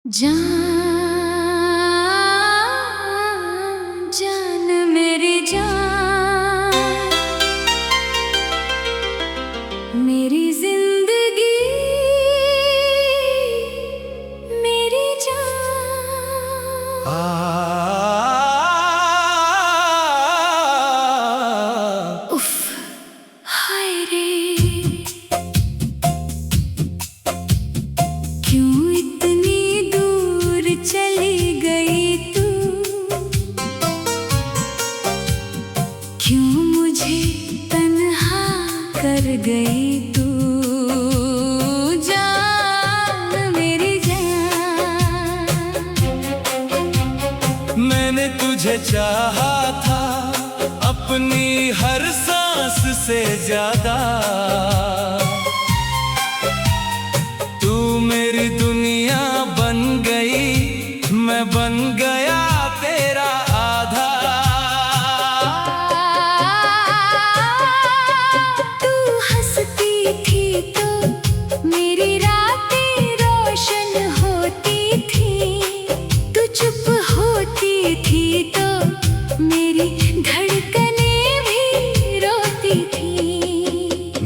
जान जान मेरी जान, मेरी जिंदगी मेरी जान। उफ हाय रे, क्यों इतनी दूर चली गई तू, क्यों मुझे तन्हा कर गई तू। जान मेरी जान, मैंने तुझे चाहा था अपनी हर सांस से ज्यादा। तू मेरी दुनिया बन गई, मैं बन गया तेरा आधा। तू हंसती थी तो मेरी रातें रोशन होती थी, तू चुप होती थी तो मेरी धड़कनें भी रोती थी।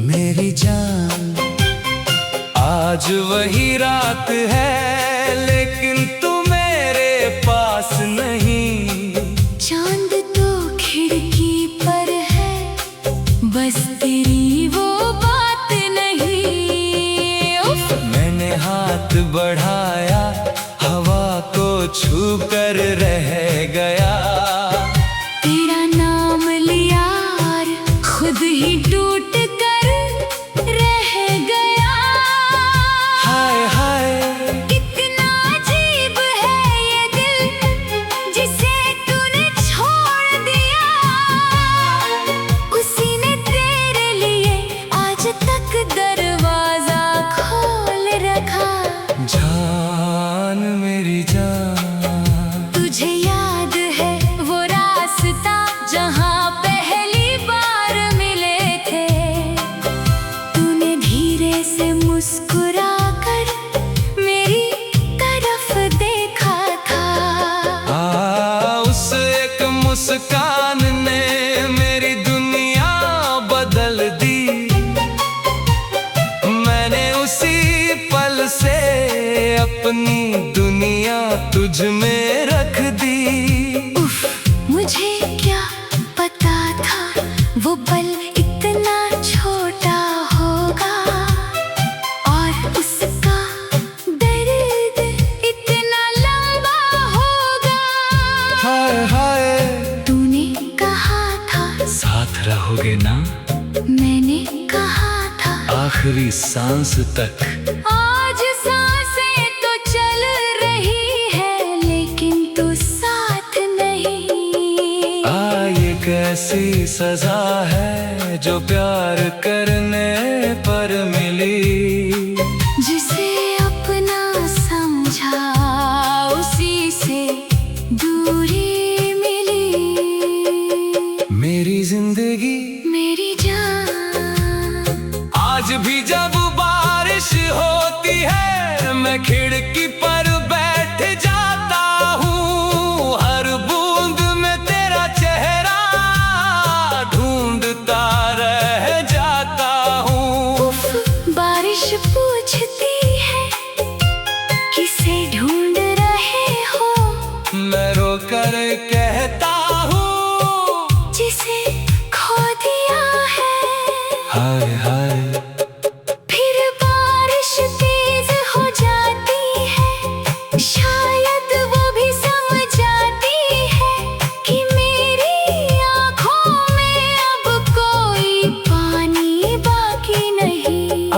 मेरी जान, आज वही रात है लेकिन तू मेरे पास नहीं। चांद तो खिड़की पर है, बस तेरी वो बात नहीं। उफ। मैंने हाथ बढ़ाया, हवा को छू कर रह गया। तेरा नाम लिया और खुद ही टूट कर रह गया। हाय हाय, कितना अजीब है ये दिल जिसे तूने छोड़ दिया, उसी ने तेरे लिए आज तक दरवाजा खोल रखा। जान मेरी जान, तुझे याद है वो रास्ता जहाँ पहली बार मिले थे, तूने धीरे से मुस्कुरा कर मेरी तरफ देखा था। उस एक मुस्कान ने मेरी दुनिया बदल दी। मैंने उसी पल से अपनी दुनिया तुझ में रख दी। उफ, मुझे क्या पता था वो पल इतना छोटा होगा और उसका दर्द इतना लंबा होगा। हाय हाय, तूने कहा था साथ रहोगे ना मैंने कहा था, आखिरी सांस तक। आज सांसें तो चल रही है लेकिन तू साथ नहीं। ये कैसी सजा है जो प्यार करने पर मिली। जिसे अपना समझा उसी से दूरी मिली। मेरी जिंदगी मेरी जान, आज भी जब बारिश होती है मैं खिड़की पर बैठ जाता हूँ। हर बूंद में तेरा चेहरा ढूंढता रह जाता हूँ। उफ, बारिश पूछती है किसे ढूंढ रहे हो, मैं रोकर कहता हूँ जिसे खो दिया है। हाय हाय, फिर बारिश तेज हो जाती है, शायद वो भी समझ जाती है कि मेरी आँखों में अब कोई पानी बाकी नहीं।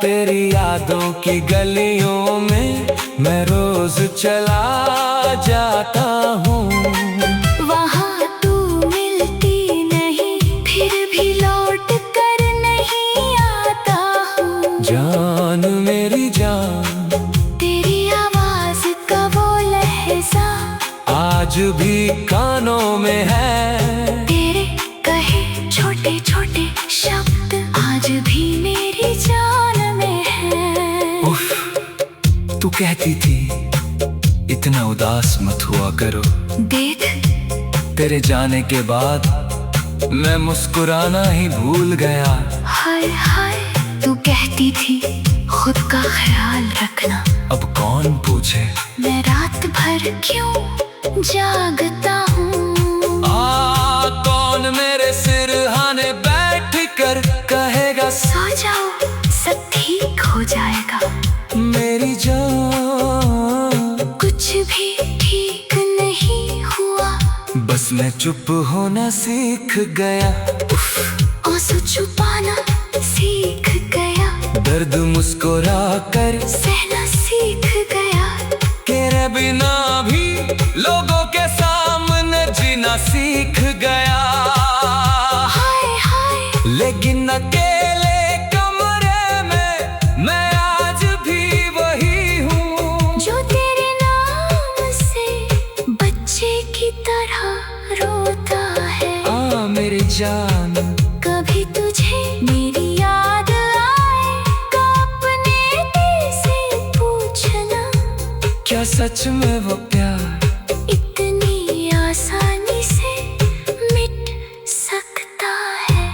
तेरी यादों की गलियों में मैं रोज चला जाता हूँ। वहाँ तू मिलती नहीं, फिर भी लौट कर नहीं आता हूँ। जान मेरी जान, तेरी आवाज का वो लहजा आज भी कानों में है। तेरे कहे छोटे छोटे शब्द आज भी मेरी जान में है। कहती थी इतना उदास मत हुआ करो। देख तेरे जाने के बाद मैं मुस्कुराना ही भूल गया। हाय हाय, तू कहती थी खुद का ख्याल रखना। अब कौन पूछे मैं रात भर क्यों जागता हूँ। कौन मेरे सिरहाने बैठ कर कहेगा सो जाओ सब ठीक हो जाएगा। मेरी जान कुछ भी ठीक नहीं हुआ, बस मैं चुप होना सीख गया। आंसू छुपाना सीख गया, दर्द मुस्कुरा कर सहना सीख गया। तेरे बिना भी लोगों के सामने जीना सीख गया। हाय हाय, लेकिन अकेले कमरे में मैं आज भी वही हूँ जो तेरे नाम से बच्चे की तरह रोता है। मेरी जान कभी तुझे मेरी याद आए तो अपने दिल से पूछना, क्या सच में वो प्यार इतनी आसानी से मिट सकता है।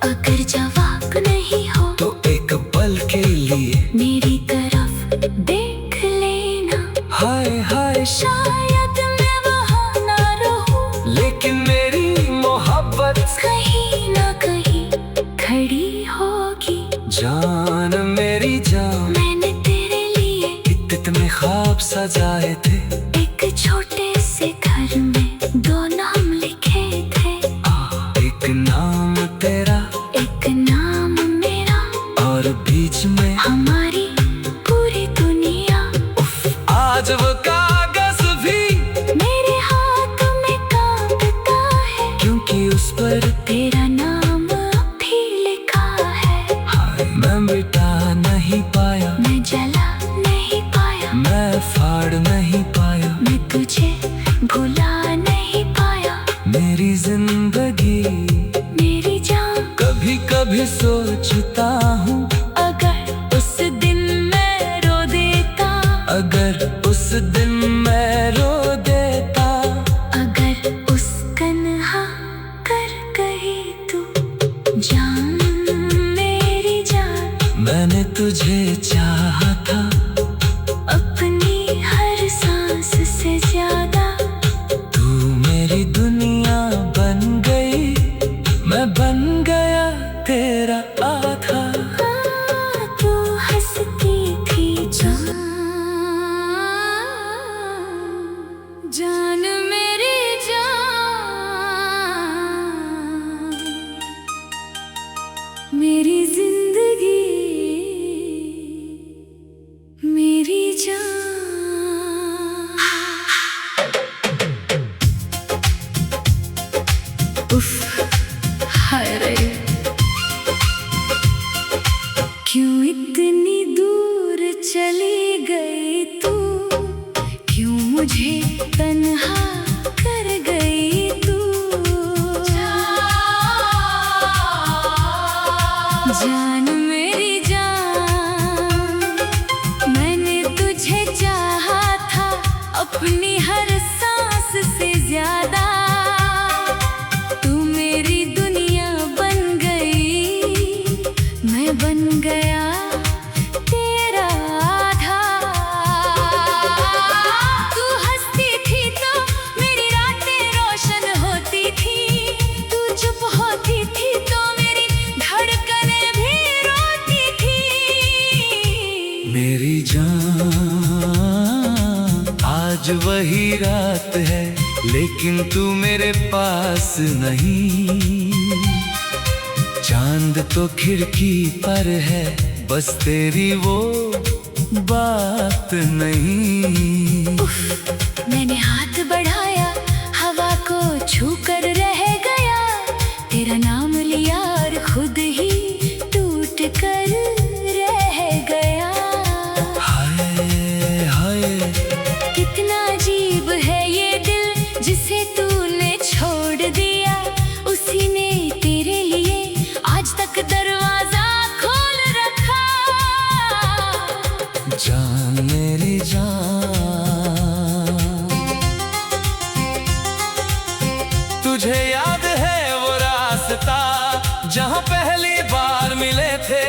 अगर जवाब नहीं हो तो एक पल के लिए मेरी तरफ देख लेना। हाय हाय, शायद मैं वहाँ ना रहूं, लेकिन मेरी मोहब्बत कहीं ना कहीं खड़ी होगी। जान मेरी जान, मैंने तेरे लिए इतने ख्वाब सजाए थे। एक छोटे से घर में दो नाम लिखे थे। एक नाम तेरा, एक नाम मेरा, और बीच में हमारी पूरी दुनिया। आज वो कागज भी मेरे हाथ में कांपता है, क्योंकि उस पर तेरा नाम भी लिखा है। मैं मिटा नहीं पाया, मैं जला नहीं पाया, मैं फाड़ नहीं पाया, मैं तुझे भुला नहीं पाया। मेरी जिंदगी मेरी जान, कभी कभी सोचता हूँ अगर उस दिन मैं रो देता, अगर उस दिन मैं रो देता, अगर उस तन्हा कर गई तू जान मेरी जान। मैंने तुझे चाहा था अपनी हर सांस से ज्यादा, तू मेरी दुनिया बन गई, मैं बन गया तेरा आधा। तू हंसती थी जान, जान मेरी जान, मेरी जिंदगी मेरी जान। हाय रे, क्यों इतनी दूर चली गई तू, क्यों मुझे तन्हा कर गई तू। जान मेरी जान, मैंने तुझे चाहा था अपनी हर सांस से ज्यादा। तू मेरी दुनिया बन गई, मैं बन गया तेरा आधा। तू हंसती थी तो मेरी रातें रोशन होती थी, तू चुप होती थी तो मेरी धड़कनें भी रोती थी। मेरी जान, आज वही रात है, लेकिन तू मेरे पास नहीं। चांद तो खिड़की पर है, बस तेरी वो बात नहीं। मैंने हाथ बढ़ाया, हवा को छू कर रह गया, तेरा नाम लिया और खुद ही टूट कर रह गया। हाय हाय, कितना अजीब है ये दिल जिसे तूने छोड़ दिया, उसी ने तेरे लिए आज तक दरवाजा खोल रखा। जाने जान। तुझे याद है वो रास्ता जहाँ पहली बार मिले थे?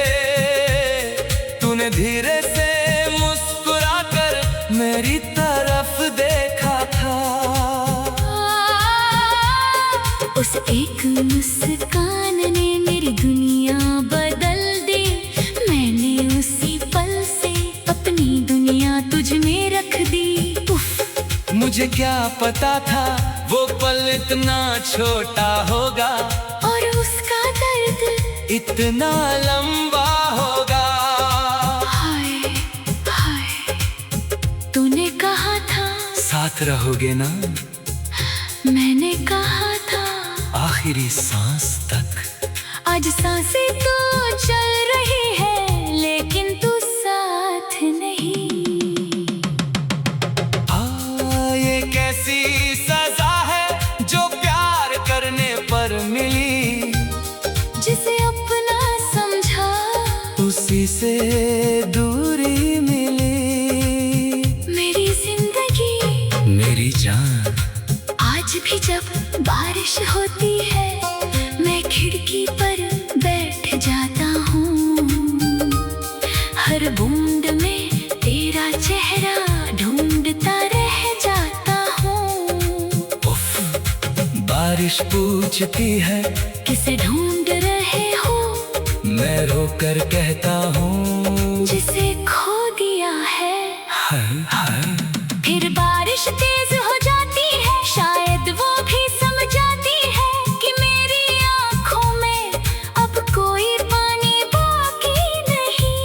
तूने धीरे से मुस्कुरा कर मेरी तरफ देखा था। उस एक मुस्कान ने मेरी दुनिया बदल दी। मैंने उसी पल से अपनी दुनिया तुझ में रख दी। उफ। मुझे क्या पता था वो पल इतना छोटा होगा और उसका दर्द इतना लंबा होगा। हाय हाय, तूने कहा था साथ रहोगे ना? मैंने कहा था आखिरी सांस तक। आज सांसें तो चल रही है लेकिन तू साथ नहीं। ये कैसी सजा है जो प्यार करने पर मिली? जिसे अपना समझा उसी से दूरी मिली। मेरी जिंदगी, मेरी जान, आज भी जब बारिश होती है मैं खिड़की पर बैठ जाता हूँ। हर बूंद में तेरा चेहरा ढूंढता रह जाता हूँ। बारिश पूछती है किसे ढूंढ रहे हो? मैं रोकर कहता हूँ जिसे खो दिया है। हाय हाय। फिर बारिश तेज हो जाती है, शायद वो भी समझाती है कि मेरी आँखों में अब कोई पानी बाकी नहीं।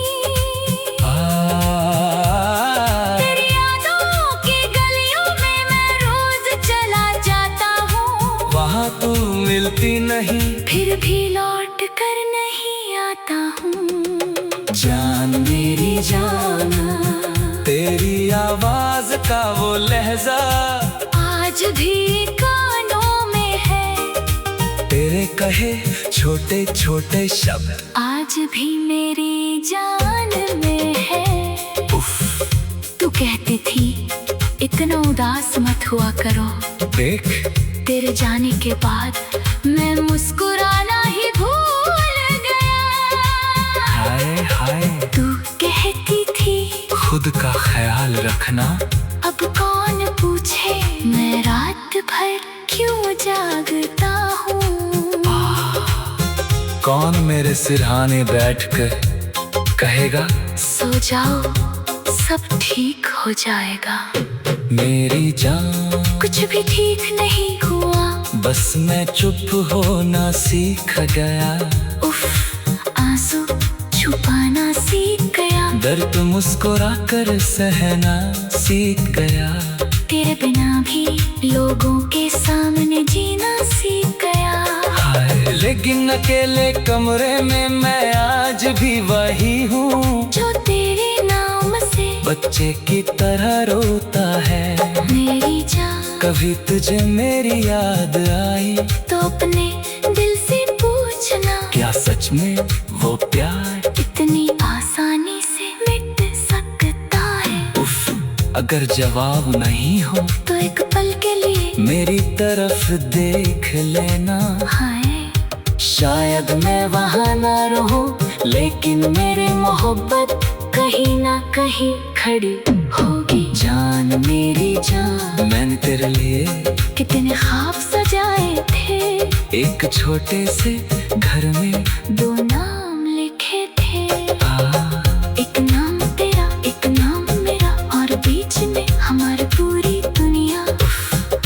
तेरी यादों की गलियों में मैं रोज चला जाता हूँ। वहाँ तू मिलती नहीं, फिर भी लौट कर नहीं आता हूँ। जान मेरी जान, तेरी आवाज का वो लहजा आज भी कानों में है। तेरे कहे छोटे छोटे शब्द आज भी मेरी जान में है। उफ। तू कहती थी इतना उदास मत हुआ करो। देख, तेरे जाने के बाद मैं मुस्कुराना ही भूल गया। हाय हाय। तू कहती थी खुद का ख्याल रखना। अब कौन पूछे मैं रात भर क्यों जागता हूँ। कौन मेरे सिरहाने बैठकर कहेगा सो जाओ सब ठीक हो जाएगा। मेरी जान, कुछ भी ठीक नहीं हुआ। बस मैं चुप होना सीख गया। उफ, आंसू छुपाना सीख गया। दर्द मुस्कुरा कर सहना सीख गया। तेरे बिना भी लोगों के सामने जीना सीख गया। हाय, लेकिन अकेले कमरे में मैं आज भी वही हूँ जो तेरे नाम से बच्चे की तरह रोता है। मेरी जान, कभी तुझे मेरी याद आई तो अपने दिल से पूछना क्या सच में वो प्यार इतनी आसानी से मिट सकता है। उफ, अगर जवाब नहीं हो तो एक पल के लिए मेरी तरफ देख लेना। हाय, शायद मैं वहाँ ना रहूं, लेकिन मेरी मोहब्बत कहीं ना कहीं खड़ी होगी। जान मेरी जान, मैंने तेरे लिए कितने ख्वाब सजाए थे। एक छोटे से घर में दो नाम लिखे थे। आ, एक नाम तेरा, एक नाम मेरा, और बीच में हमारी पूरी दुनिया।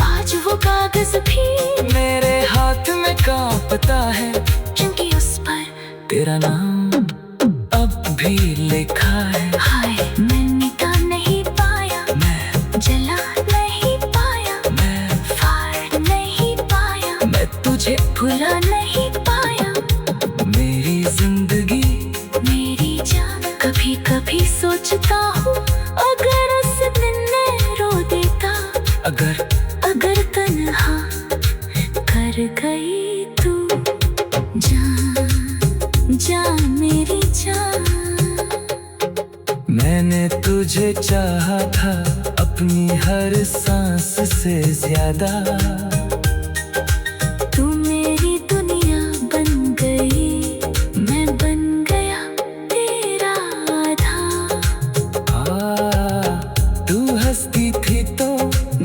आज वो कागज भी मेरे हाथ में कांपता है क्योंकि उस पर तेरा नाम अब भी लिखा है। हाय, मैं मिटा नहीं पाया, मैं जला नहीं पाया, मैं फाड़ नहीं पाया, मैं तुझे भुला नहीं पाया। मेरी जिंदगी, मेरी जान, कभी कभी सोचता हूँ अगर उस दिन मैं रो देता, अगर अगर तन्हा कर गई तू। जान, जान मेरी जान। मैंने तुझे चाहा था था अपनी हर सांस से ज्यादा। तू मेरी दुनिया बन गई, मैं बन गया तेरा आधा। तू हंसती थी तो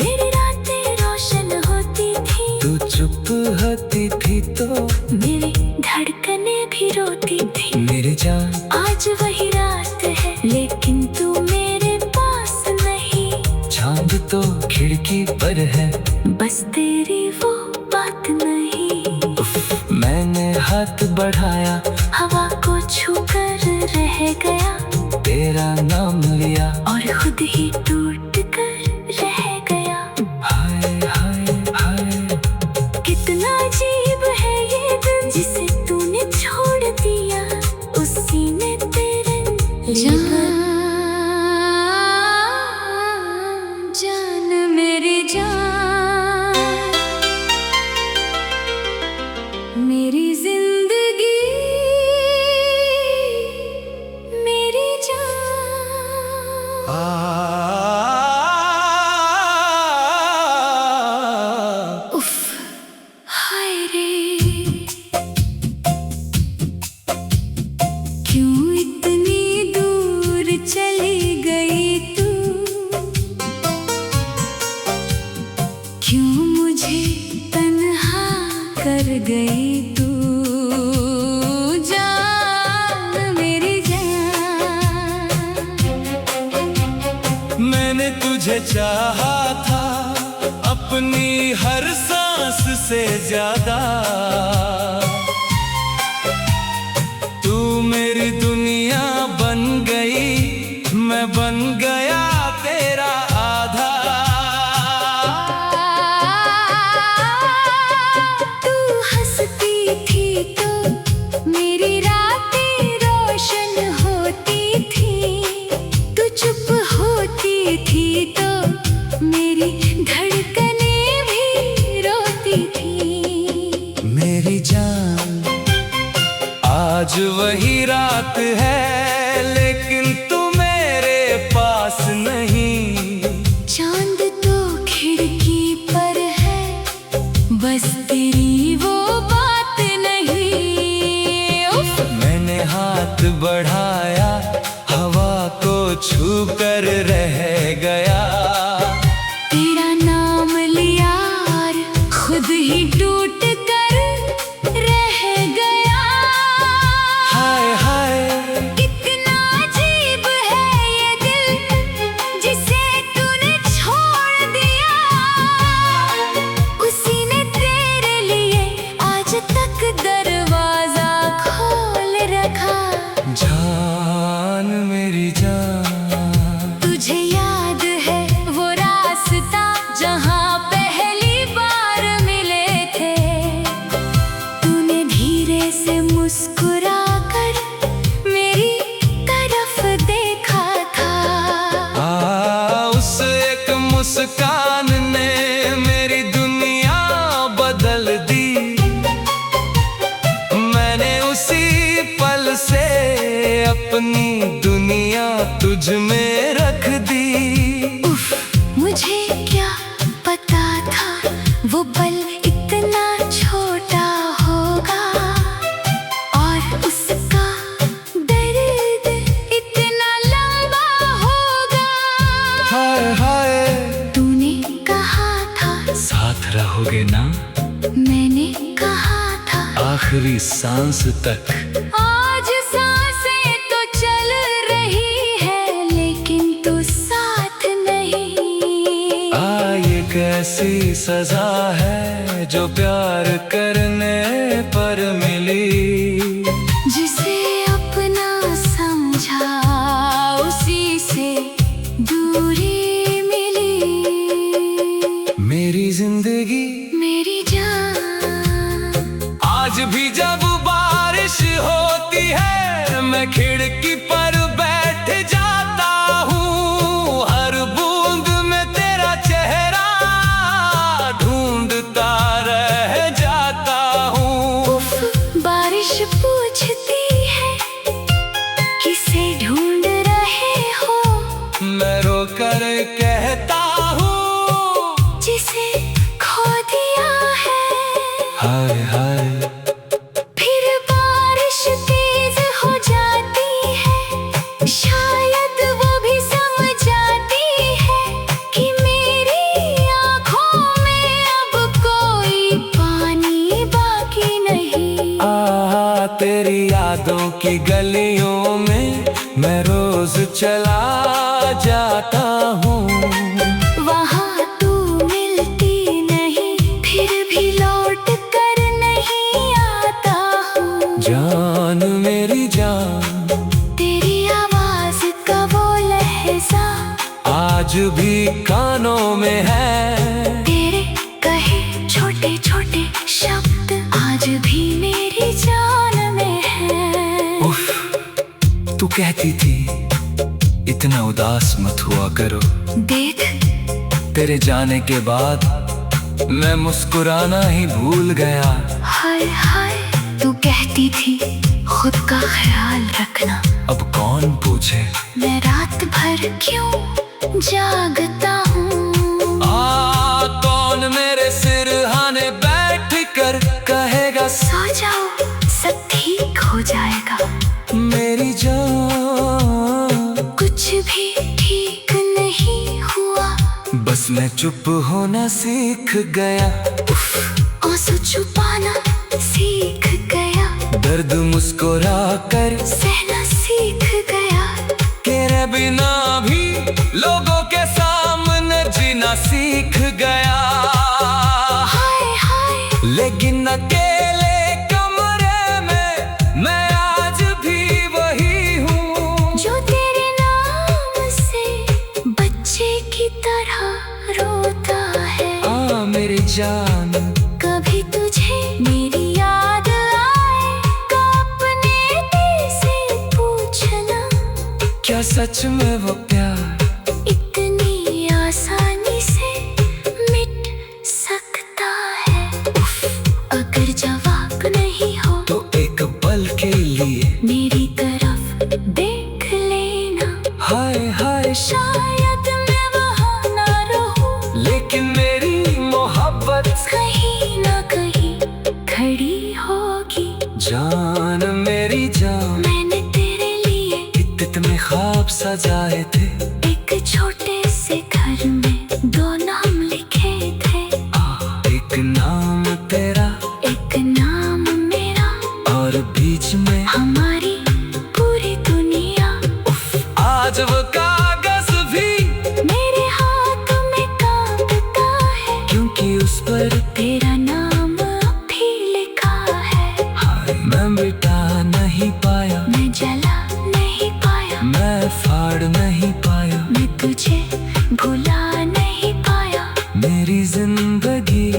मेरी रातें रोशन होती थी, तू चुप होती थी तो मेरी धड़कनें भी रोती थी। मेरी जान आज वही रात है लेकिन तू मेरे पास नहीं। चांद तो खिड़की पर है, बस तेरी वो बात नहीं। मैंने हाथ बढ़ाया, हवा को छूकर रह गया, तेरा नाम लिया और खुद ही टूट कर रह गया। हाय हाय हाय। कितना अजीब है ये दिल जिसे तूने छोड़ दिया, उसी ने तेरे जान जान मेरी जान, मेरी जिंदगी मेरी जान। उफ, हाय रे, क्यों इतनी दूर चली गई तू, क्यों मुझे तन्हा कर गई तू। जान मेरी जान, मैंने तुझे चाहा था अपनी हर सांस से ज्यादा। तू मेरी दुनिया बन गई, मैं बन गया तेरा आधा। तू हंसती थी तो मेरी रातें रोशन होती थी, तू चुप होती थी तो मेरी धड़कनें भी रोती थी। मेरी जान आज वही रात है लेकिन तू मेरे पास नहीं। चांद तो खिड़की पर है, बस तेरी वो बात नहीं। उफ, मैंने हाथ बढ़ाया, हवा को छू कर रह गया, तेरा नाम लिया और खुद ही टूट कर रह गया। हाय हाय। कितना अजीब है ये दिल जिसे तूने छोड़ दिया, उसी ने तेरे लिए आज तक दरवाजा खोल रखा। जान मेरी जान, तुझे याद है वो रास्ता जहाँ पहली बार मिले थे, तूने धीरे से मुस्कुरा कर मेरी तरफ देखा था। उस एक मुस्कान ने मेरी दुनिया बदल दी। मैंने उसी पल से अपनी दुनिया तुझ में रख दी। उफ, मुझे क्या पता था वो पल इतना छोटा होगा और उसका दर्द इतना लंबा होगा। हाय हाय। तूने कहा था साथ रहोगे ना, मैंने कहा था आखिरी सांस तक। आज सांसें तो चल रही है लेकिन तू साथ नहीं। ये कैसी सजा है जो प्यार करने पर मिली। जिसे अपना समझा उसी से दूरी मिली। मेरी जिंदगी मेरी जान, आज भी जब बारिश होती है मैं खिड़की पर बैठ जाता हूँ। हर बूंद में तेरा चेहरा ढूंढता रह जाता यादों की गलियों में मैं रोज चला जाता हूँ। वहाँ तू मिलती नहीं, फिर भी लौट कर नहीं आता हूँ। जान मेरी जान, तेरी आवाज का वो लहजा आज भी कानों में है। तेरे कहे छोटे छोटे शब्द आज भी मेरी जान में है। उफ, तू कहती थी इतना उदास मत हुआ करो। देख, तेरे जाने के बाद मैं मुस्कुराना ही भूल गया। हाय हाय, तू कहती थी खुद का ख्याल रखना। अब कौन पूछे मैं रात भर क्यों जागता हूँ। कौन मेरे सिरहाने बैठ कर कहेगा सो जाओ, सब ठीक हो जाएगा। मेरी जान, कुछ भी ठीक नहीं हुआ, बस मैं चुप होना सीख गया। आंसू छुपाना सीख गया, दर्द मुस्कुरा कर सहना सीख गया। तेरे बिना भी लोगों के सामने जीना सीख गया। हाय हाय, लेकिन अकेले कमरे में मैं आज भी वही हूँ जो तेरे नाम से बच्चे की तरह रोता है। मेरी जान, कभी तुझे मेरी याद आए तो अपने दिल से पूछना, क्या सच में वो प्यार इतनी आसानी से मिट सकता है। अगर जवाब नहीं हो तो एक पल के लिए मेरी तरफ देख लेना। हाय हाय, शायद मैं वहाँ ना रहूं, लेकिन मेरी मोहब्बत कहीं ना कहीं खड़ी होगी। जान मेरी जान, मैंने तेरे लिए इतने ख्वाब सजाए थे। एक छोटे से घर में दो नाम लिखे थे। एक नाम तेरा, एक नाम मेरा, और बीच में हमारी पूरी दुनिया। आज वो कागज भी मेरे हाथ में कांपता है, क्योंकि उस पर तेरा नाम भी लिखा है। हाय, मैं मिटा नहीं पाया, मैं जला नहीं पाया, मैं फाड़ नहीं पाया, मैं तुझे भुला नहीं पाया। मेरी जिंदगी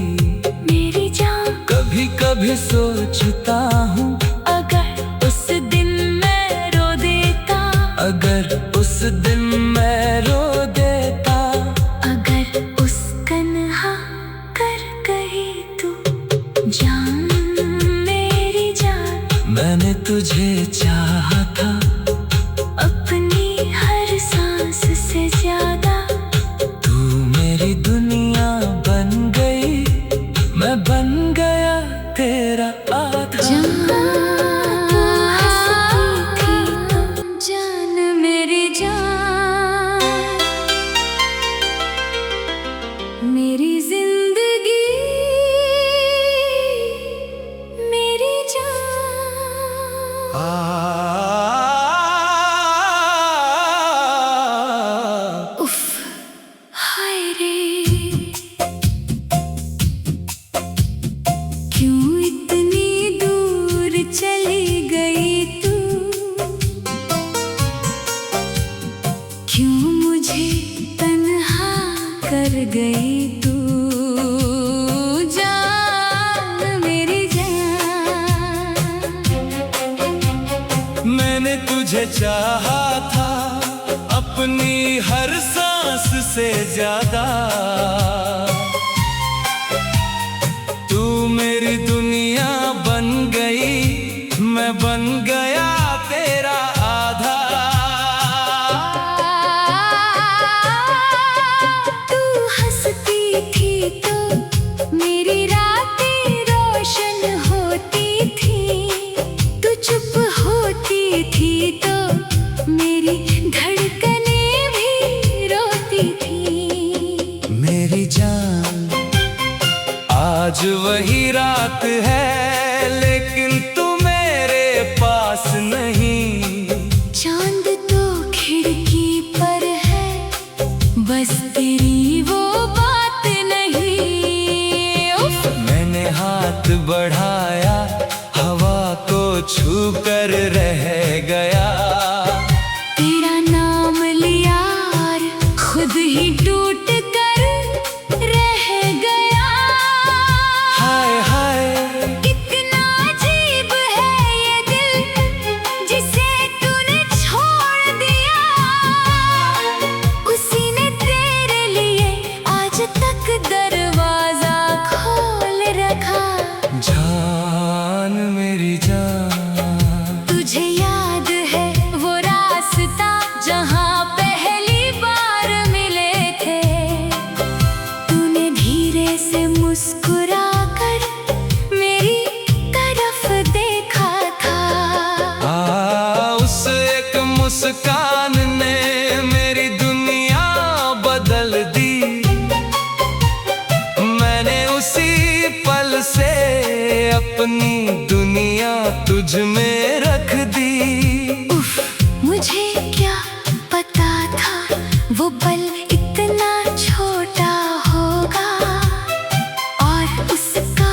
मेरी जान, कभी कभी सोचता हूँ अगर उस दिन मैं रो देता, अगर उस दिन मैं रो देता, अगर उस कन्हा कर गई तू जान मेरी जान। मैंने तुझे चाहा था अपनी हर सांस से ज्यादा, तू मेरी दुनिया बन गई, मैं बन गया तेरा आधा। जान मेरी जान, मेरी जिंदगी मेरी जान। उफ, हाय रे, क्यों इतनी दूर चली गई तू, क्यों मुझे तन्हा कर गई तू। जान मेरी जान, मैंने तुझे चाहा था अपनी हर सांस से ज्यादा, तू मेरी दुनिया बन गई, मैं बन गया तेरा आधा। तू हंसती थी तो मेरी रातें रोशन होती थी, तू चुप होती थी तो मेरी धड़कनें भी रोती थी। मेरी जान, आज वही रात है लेकिन तू मेरे पास बस तेरी वो बात नहीं। उफ। मैंने हाथ बढ़ाया, हवा को छू कर रह गया। तेरा नाम लिया और खुद ही टूट कर रह गया। हाय हाय कितना अजीब है ये दिल जिसे तूने छोड़ दिया। उसी ने तेरे लिए आज तक दरवाजा खोल रखा। जान मेरी जान, तुझे याद है वो रास्ता जहाँ पहली बार मिले थे। तूने धीरे से मुस्कुरा कर मेरी तरफ देखा था। उस एक मुस्कान ने मेरी दुनिया बदल दी। मैंने उसी पल से अपनी दुनिया तुझ में रख दी। उफ, मुझे क्या पता था वो पल इतना छोटा होगा और उसका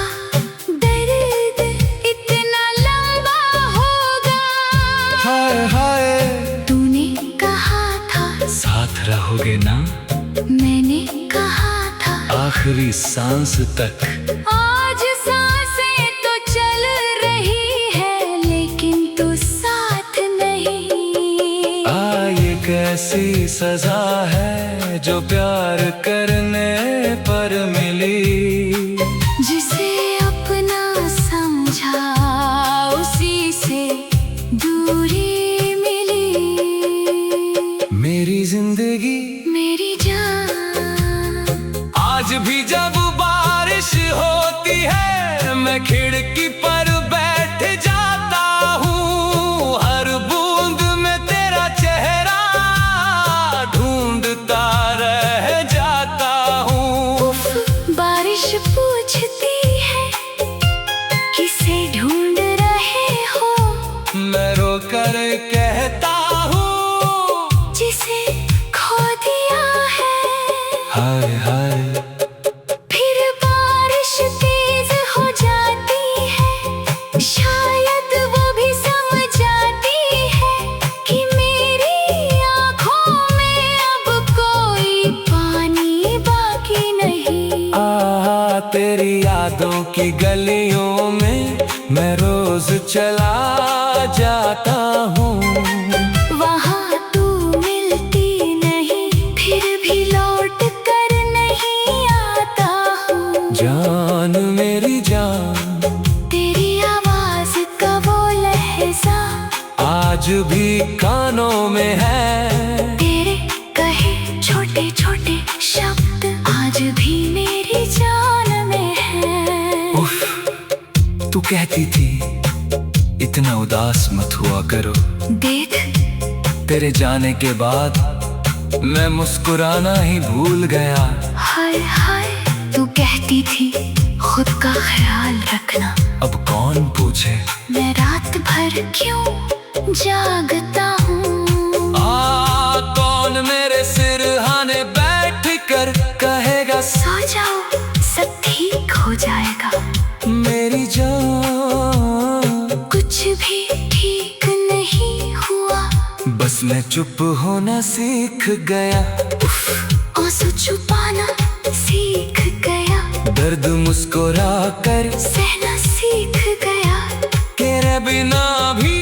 दर्द इतना लंबा होगा। हाय हाय तूने कहा था साथ रहोगे ना, मैंने कहा था आखिरी सांस तक। आज सांसें तो चल रही है लेकिन तू साथ नहीं। ये कैसी सजा है जो प्यार करने पर मिली। जिसे अपना समझा उसी से दूरी मिली। मेरी जिंदगी मेरी जान, आज भी जब बारिश होती है, मैं खिड़की पर बैठ जाता हूँ। हर बूंद में तेरा चेहरा ढूंढता रह जाता हूँ। उफ, बारिश पूछती है किसे ढूंढ रहे हो। मैं रोकर कहता हूँ जिसे खो दिया है। हाय हाय फिर बारिश तेज हो जाती है, शायद वो भी समझ जाती है कि मेरी आँखों में अब कोई पानी बाकी नहीं। तेरी यादों की गलियों में मैं रोज चला जाता हूँ। वहाँ तू मिलती नहीं, फिर भी लौट कर नहीं आता हूँ। जान मेरी जान, तेरी आवाज का वो लहजा आज भी कानों में है। तेरे कहे छोटे छोटे शब्द आज भी मेरी जान में है। उफ, तू कहती थी इतना उदास मत हुआ करो। देख तेरे जाने के बाद मैं मुस्कुराना ही भूल गया। हाय हाय, तू कहती थी खुद का ख्याल रखना। अब कौन पूछे मैं रात भर क्यों जागता हूँ। कौन मेरे सिरहाने बैठ कर कहेगा सो जाओ सब ठीक हो जाएगा। मेरी जान, कुछ भी ठीक नहीं हुआ, बस मैं चुप होना सीख गया। आंसू छुपाना सीख गया, दर्द मुस्कुरा कर सहना सीख गया। तेरे बिना भी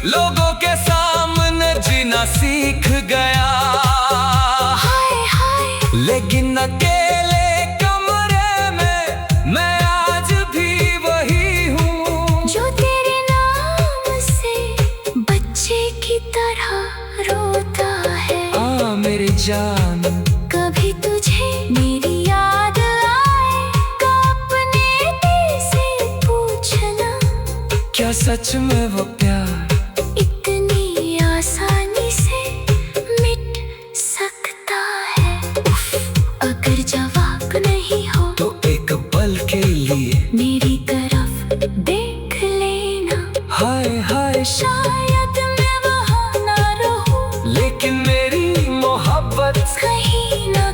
लोगों के सामने जीना सीख गया। हाय हाय, लेकिन अकेले कमरे में मैं आज भी वही हूँ जो तेरे नाम से बच्चे की तरह रोता है। मेरी जान, कभी तुझे मेरी याद आए तो अपने दिल से पूछना, क्या सच में वो प्यार इतनी आसानी से मिट सकता है। अगर जवाब नहीं हो तो एक पल के लिए मेरी तरफ देख लेना। हाय हाय, शायद मैं वहाँ ना रहूं, लेकिन मेरी मोहब्बत कहीं ना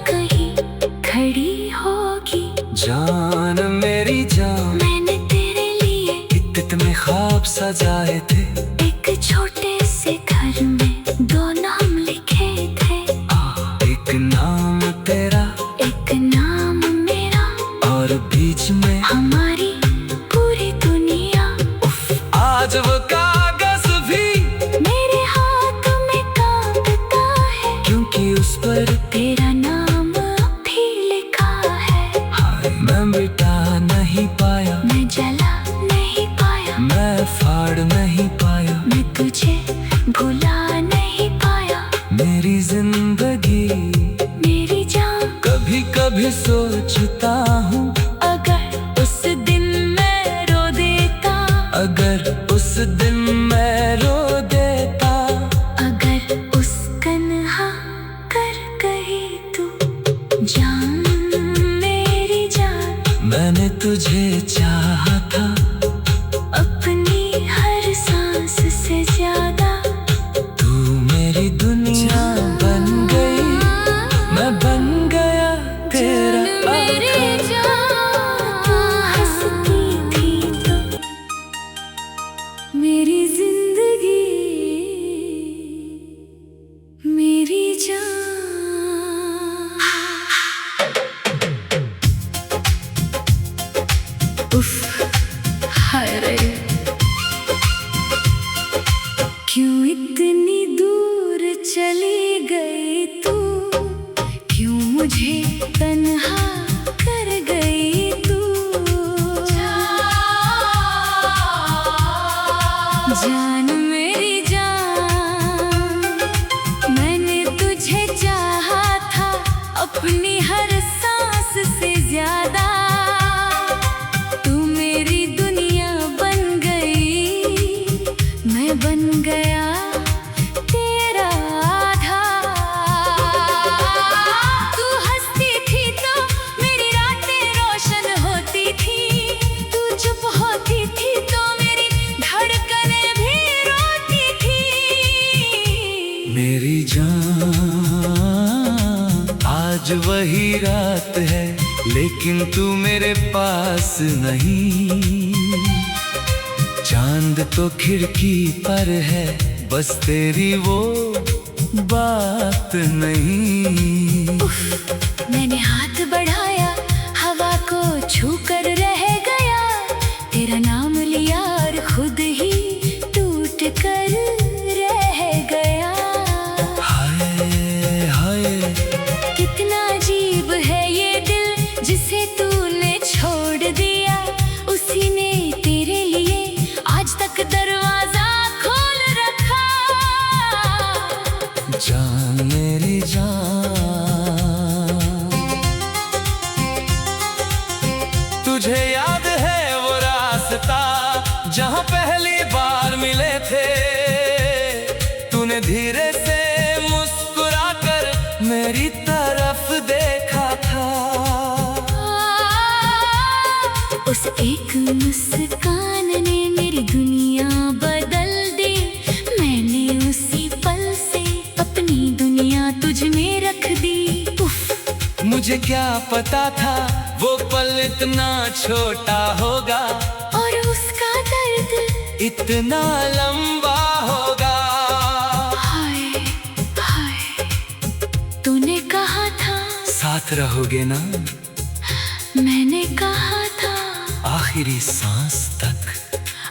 मिटा नहीं पाया, मैं जला नहीं पाया, मैं फाड़ नहीं पाया, मैं तुझे भुला नहीं पाया। मेरी जिंदगी मेरी जान, कभी कभी सोचता हूँ, अगर उस दिन मैं रो देता, अगर उस दिन मैं रो देता, अगर उस कन्हा कर कही तू जान मेरी जान। मैंने तुझे चाहा था अपनी हर सांस से ज्यादा, तू मेरी दुनिया बन गई, मैं बन गया तेरा मेरी आका। जान। तू हंसती थी तो मेरी जिंदगी मेरी जान। उफ, हाय रे, क्यों इतनी दूर चली गई तू, क्यों मुझे तन्हा कर गई तू। जान मेरी जान, मैंने तुझे चाहा था अपनी हर सांस से ज्यादा, तू मेरी दुनिया बन गई, मैं बन गया तेरा आधा। तू हंसती थी तो मेरी रातें रोशन होती थी, तू चुप होती थी तो मेरी धड़कनें भी रोती थी। मेरी जान, आज वही रात है लेकिन तू मेरे पास नहीं, चांद तो खिड़की पर है बस तेरी वो बात नहीं। उफ, मैंने हाथ बढ़ाया हवा को छू कर रह गया, तेरा नाम लिया और खुद ही टूट कर रह गया। हाय हाय, कितना अजीब है ये दिल जिसे तूने छोड़ दिया, उसी ने तेरे लिए आज तक दरवाजा खोल रखा। जान मेरी जान, तुझे याद है वो रास्ता जहाँ पहली बार मिले थे, तूने धीरे से मुस्कुरा कर मेरी तरफ देखा था। उस एक मुस्कान ने मेरी दुनिया बदल दी, मैंने उसी पल से अपनी दुनिया तुझ में रख दी। उफ, मुझे क्या पता था वो पल इतना छोटा होगा और उसका दर्द इतना लंबा होगा। हाय हाय, तूने कहा था साथ रहोगे ना मैंने कहा था आखिरी सांस तक।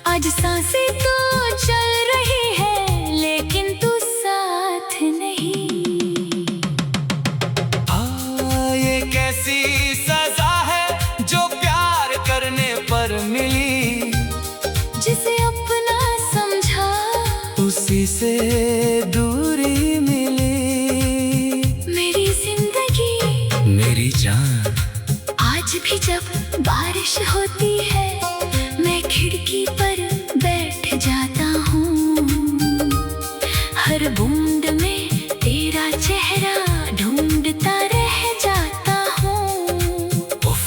आज सांसें तो चल रही है लेकिन तू साथ नहीं। ये कैसी सजा है जो प्यार करने पर मिली, जिसे अपना समझा उसी से दूरी मिली। मेरी जिंदगी मेरी जान, आज भी जब बारिश होती है मैं खिड़की पर बैठ जाता हूँ, हर बूंद में तेरा चेहरा ढूंढता रह जाता हूँ। उफ,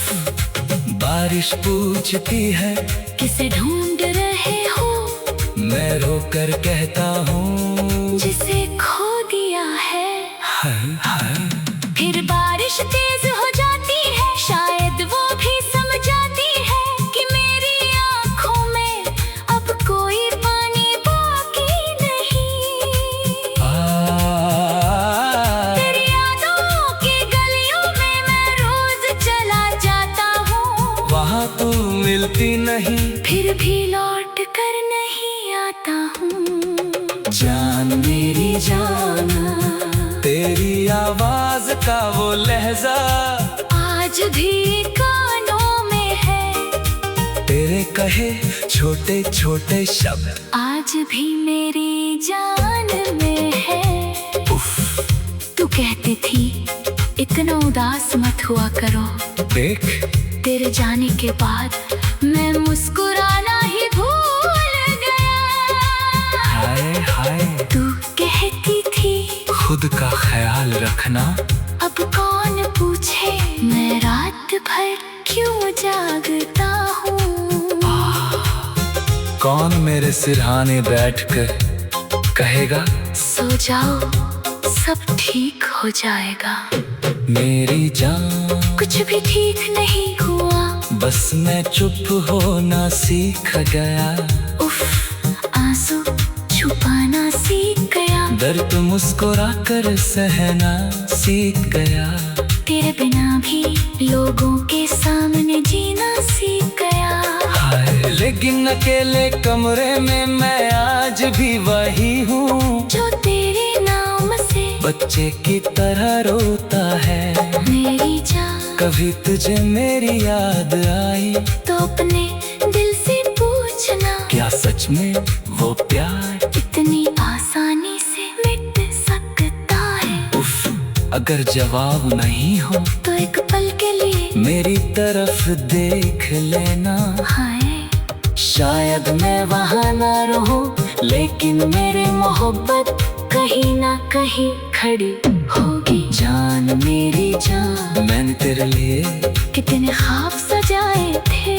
बारिश पूछती है किसे ढूंढ रहे हो, मैं रोकर कहता हूँ जिसे खो दिया है। हाय हाय, फिर बारिश तेज हो जाती है, शायद वो भी समझाती है कि मेरी आंखों में अब कोई पानी बाकी नहीं। तेरी यादों की गलियों में मैं रोज चला जाता हूँ, वहाँ तू मिलती नहीं, फिर भी लौट कर नहीं आता हूँ। जान मेरी जान, तेरी आवाज का वो लहजा आज भी कानों में कहे छोटे छोटे शब्द आज भी मेरी जान में है। तू कहती थी इतना उदास मत हुआ करो, देख तेरे जाने के बाद मैं मुस्कुराना ही भूल गया। हाय हाय तू कहती थी खुद का ख्याल रखना, अब कौन पूछे मैं रात भर क्यों जागता हूँ। कौन मेरे सिरहाने बैठकर कहेगा सो जाओ सब ठीक हो जाएगा। मेरी जान कुछ भी ठीक नहीं हुआ, बस मैं चुप होना सीख गया। उफ आंसू छुपाना सीख गया, दर्द मुस्कुरा कर सहना सीख गया। तेरे बिना भी लोगों के सामने जीना सीख गया। हाय लेकिन अकेले कमरे में मैं आज भी वही हूँ जो तेरे नाम से बच्चे की तरह रोता है। मेरी जान कभी तुझे मेरी याद आई तो अपने दिल से पूछना, क्या सच में वो प्यार इतनी आसानी से मिट सकता है। उफ अगर जवाब नहीं हो तो एक पल के लिए मेरी तरफ देख लेना। हाय शायद मैं वहाँ ना रहूं, लेकिन मेरी मोहब्बत कहीं ना कहीं खड़ी होगी। जान मेरी जान मैंने तेरे लिए कितने ख्वाब सजाए थे,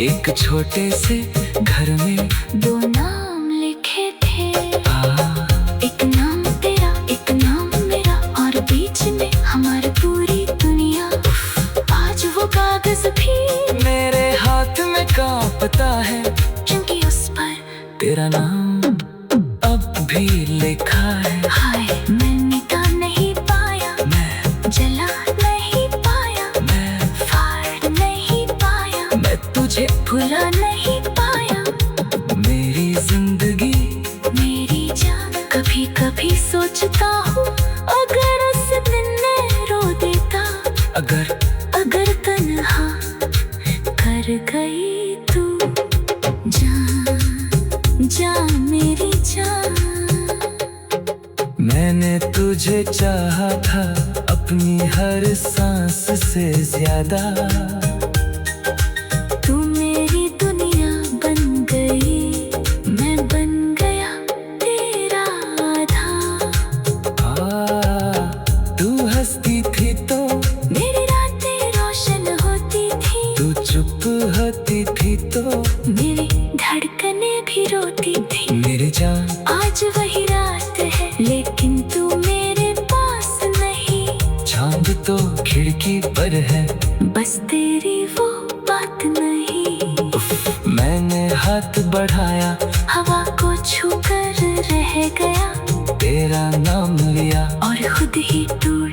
एक छोटे से घर में दो नाम लिखे थे। एक नाम तेरा एक नाम मेरा, और बीच में हमारी पूरी दुनिया। आज वो कागज भी मेरे हाथ में कांपता है, क्योंकि उस पर तेरा नाम अब भी लिखा है। हाय मैं मिटा नहीं पाया, मैं जला नहीं पाया, मैं फाड़ नहीं पाया, मैं तुझे भुला नहीं पाया। मेरी जिंदगी मेरी जान कभी कभी सोचता हूँ, अगर उस दिन मैं रो देता, अगर अगर तन्हा कर गई तू। जान जान मेरी जान, मैंने तुझे चाहा था अपनी हर सांस से ज्यादा। तू मेरी दुनिया बन गई, मैं बन गया तेरा आधा। तू हंसती थी तो मेरी रातें रोशन होती थी, तू चुप होती थी तो मेरी धड़कनें भी रोती थी। मेरी जान आज वही रात है, लेकिन तू मेरे पास नहीं। चांद तो खिड़की पर है, बस तेरी वो बात नहीं। उफ, मैंने हाथ बढ़ाया, हवा को छूकर रह गया, तेरा नाम लिया और खुद ही टूट